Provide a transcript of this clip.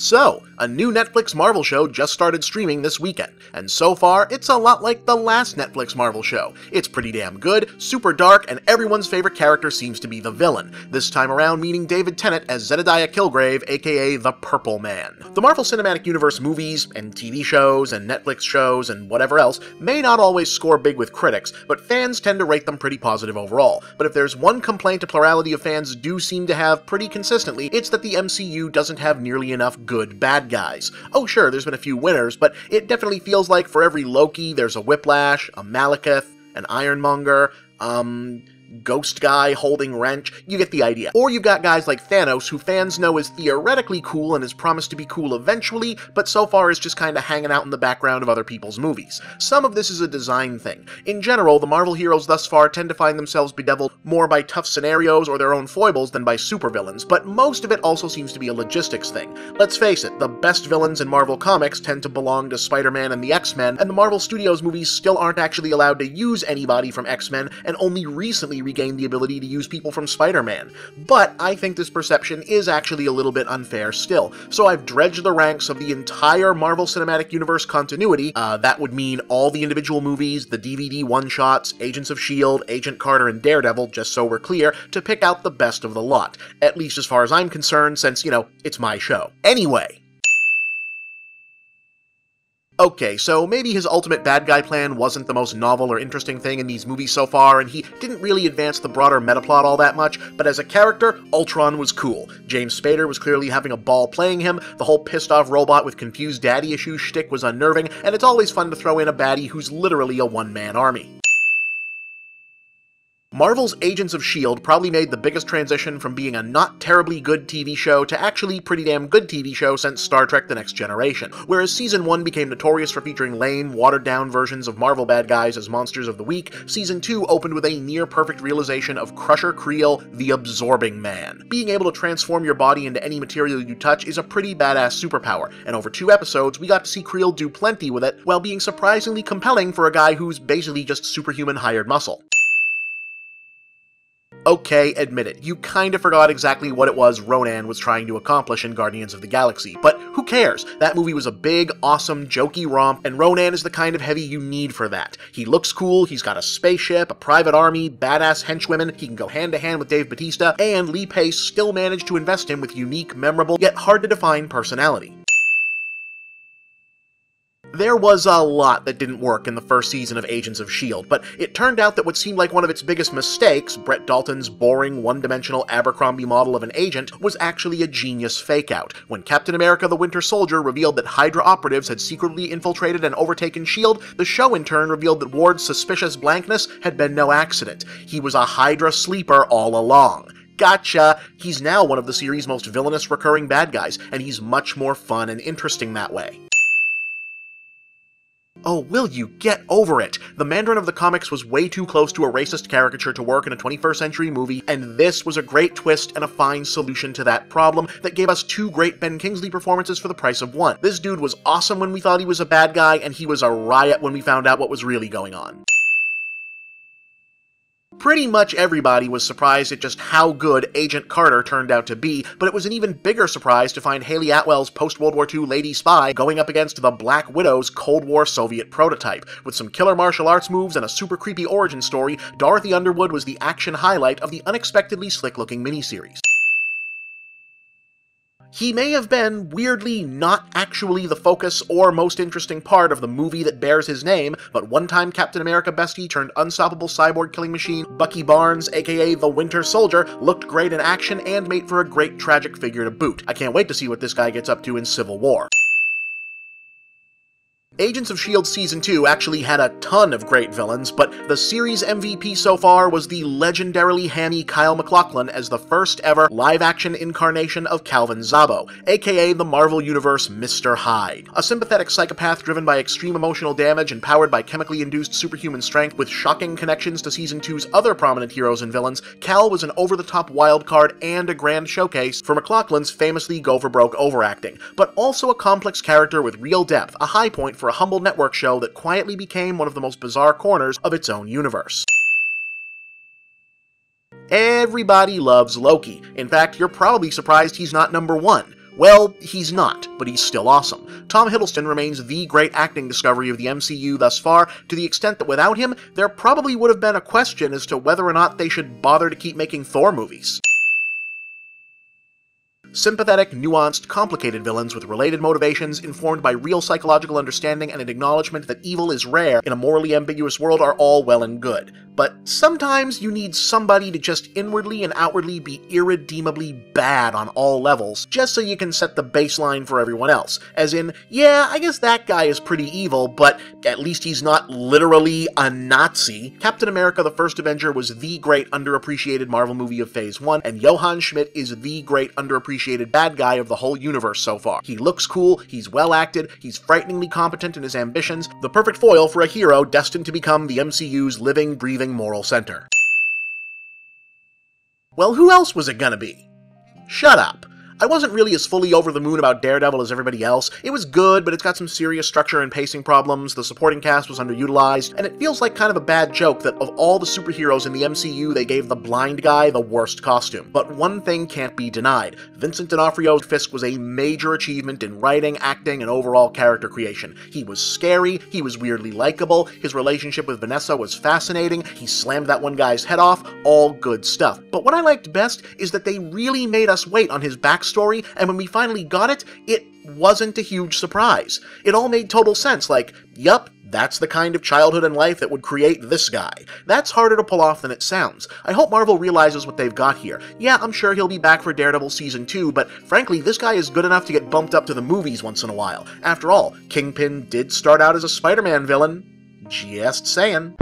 So, a new Netflix Marvel show just started streaming this weekend, and so far, it's a lot like the last Netflix Marvel show. It's pretty damn good, super dark, and everyone's favorite character seems to be the villain, this time around meeting David Tennant as Zedediah Kilgrave, aka the Purple Man. The Marvel Cinematic Universe movies, and TV shows, and Netflix shows, and whatever else may not always score big with critics, but fans tend to rate them pretty positive overall. But if there's one complaint a plurality of fans do seem to have pretty consistently, it's that the MCU doesn't have nearly enough good bad guys. Oh sure, there's been a few winners, but it definitely feels like for every Loki, there's a Whiplash, a Malekith, an Ironmonger, Ghost Guy holding wrench, you get the idea. Or you've got guys like Thanos, who fans know is theoretically cool and is promised to be cool eventually, but so far is just kinda hanging out in the background of other people's movies. Some of this is a design thing. In general, the Marvel heroes thus far tend to find themselves bedeviled more by tough scenarios or their own foibles than by supervillains, but most of it also seems to be a logistics thing. Let's face it, the best villains in Marvel Comics tend to belong to Spider-Man and the X-Men, and the Marvel Studios movies still aren't actually allowed to use anybody from X-Men, and only recently regained the ability to use people from Spider-Man. But I think this perception is actually a little bit unfair still, so I've dredged the ranks of the entire Marvel Cinematic Universe continuity, that would mean all the individual movies, the DVD one-shots, Agents of S.H.I.E.L.D., Agent Carter, and Daredevil, just so we're clear, to pick out the best of the lot. At least as far as I'm concerned, since, it's my show. Anyway. Okay, so maybe his ultimate bad guy plan wasn't the most novel or interesting thing in these movies so far, and he didn't really advance the broader metaplot all that much, but as a character, Ultron was cool. James Spader was clearly having a ball playing him, the whole pissed-off robot with confused daddy issues shtick was unnerving, and it's always fun to throw in a baddie who's literally a one-man army. Marvel's Agents of S.H.I.E.L.D. probably made the biggest transition from being a not terribly good TV show to actually pretty damn good TV show since Star Trek The Next Generation. Whereas Season 1 became notorious for featuring lame, watered-down versions of Marvel bad guys as monsters of the week, Season 2 opened with a near-perfect realization of Crusher Creel, the Absorbing Man. Being able to transform your body into any material you touch is a pretty badass superpower, and over 2 episodes we got to see Creel do plenty with it, while being surprisingly compelling for a guy who's basically just superhuman hired muscle. Okay, admit it, you kinda forgot exactly what it was Ronan was trying to accomplish in Guardians of the Galaxy, but who cares? That movie was a big, awesome, jokey romp, and Ronan is the kind of heavy you need for that. He looks cool, he's got a spaceship, a private army, badass henchwomen, he can go hand-to-hand with Dave Bautista, and Lee Pace still managed to invest him with unique, memorable, yet hard-to-define personality. There was a lot that didn't work in the first season of Agents of S.H.I.E.L.D., but it turned out that what seemed like one of its biggest mistakes, Brett Dalton's boring, one-dimensional Abercrombie model of an agent, was actually a genius fake-out. When Captain America the Winter Soldier revealed that Hydra operatives had secretly infiltrated and overtaken S.H.I.E.L.D., the show in turn revealed that Ward's suspicious blankness had been no accident. He was a Hydra sleeper all along. Gotcha! He's now one of the series' most villainous recurring bad guys, and he's much more fun and interesting that way. Oh, will you get over it? The Mandarin of the comics was way too close to a racist caricature to work in a 21st century movie, and this was a great twist and a fine solution to that problem that gave us 2 great Ben Kingsley performances for the price of 1. This dude was awesome when we thought he was a bad guy, and he was a riot when we found out what was really going on. Pretty much everybody was surprised at just how good Agent Carter turned out to be, but it was an even bigger surprise to find Haley Atwell's post-World War II lady spy going up against the Black Widow's Cold War Soviet prototype. With some killer martial arts moves and a super creepy origin story, Dorothy Underwood was the action highlight of the unexpectedly slick-looking miniseries. He may have been, weirdly, not actually the focus or most interesting part of the movie that bears his name, but one-time Captain America bestie turned unstoppable cyborg killing machine, Bucky Barnes, aka the Winter Soldier, looked great in action and made for a great tragic figure to boot. I can't wait to see what this guy gets up to in Civil War. Agents of S.H.I.E.L.D. Season 2 actually had a ton of great villains, but the series MVP so far was the legendarily hammy Kyle MacLachlan as the first ever live-action incarnation of Calvin Zabo, aka the Marvel Universe Mr. Hyde. A sympathetic psychopath driven by extreme emotional damage and powered by chemically induced superhuman strength with shocking connections to Season 2's other prominent heroes and villains, Cal was an over-the-top wildcard and a grand showcase for MacLachlan's famously go-for-broke overacting, but also a complex character with real depth, a high point for a humble network show that quietly became one of the most bizarre corners of its own universe. Everybody loves Loki. In fact, you're probably surprised he's not number 1. Well, he's not, but he's still awesome. Tom Hiddleston remains the great acting discovery of the MCU thus far, to the extent that without him, there probably would have been a question as to whether or not they should bother to keep making Thor movies. Sympathetic, nuanced, complicated villains with related motivations informed by real psychological understanding and an acknowledgement that evil is rare in a morally ambiguous world are all well and good. But sometimes you need somebody to just inwardly and outwardly be irredeemably bad on all levels, just so you can set the baseline for everyone else. As in, yeah, I guess that guy is pretty evil, but at least he's not literally a Nazi. Captain America the First Avenger was the great underappreciated Marvel movie of Phase 1, and Johann Schmidt is the great underappreciated bad guy of the whole universe so far. He looks cool, he's well acted, he's frighteningly competent in his ambitions, the perfect foil for a hero destined to become the MCU's living, breathing moral center. Well, who else was it gonna be? Shut up. I wasn't really as fully over the moon about Daredevil as everybody else. It was good, but it's got some serious structure and pacing problems, the supporting cast was underutilized, and it feels like kind of a bad joke that of all the superheroes in the MCU, they gave the blind guy the worst costume. But one thing can't be denied. Vincent D'Onofrio's Fisk was a major achievement in writing, acting, and overall character creation. He was scary, he was weirdly likable, his relationship with Vanessa was fascinating, he slammed that one guy's head off, all good stuff. But what I liked best is that they really made us wait on his backstory, and when we finally got it, it wasn't a huge surprise. It all made total sense, like, yup, that's the kind of childhood and life that would create this guy. That's harder to pull off than it sounds. I hope Marvel realizes what they've got here. Yeah, I'm sure he'll be back for Daredevil Season 2, but frankly, this guy is good enough to get bumped up to the movies once in a while. After all, Kingpin did start out as a Spider-Man villain. Just saying.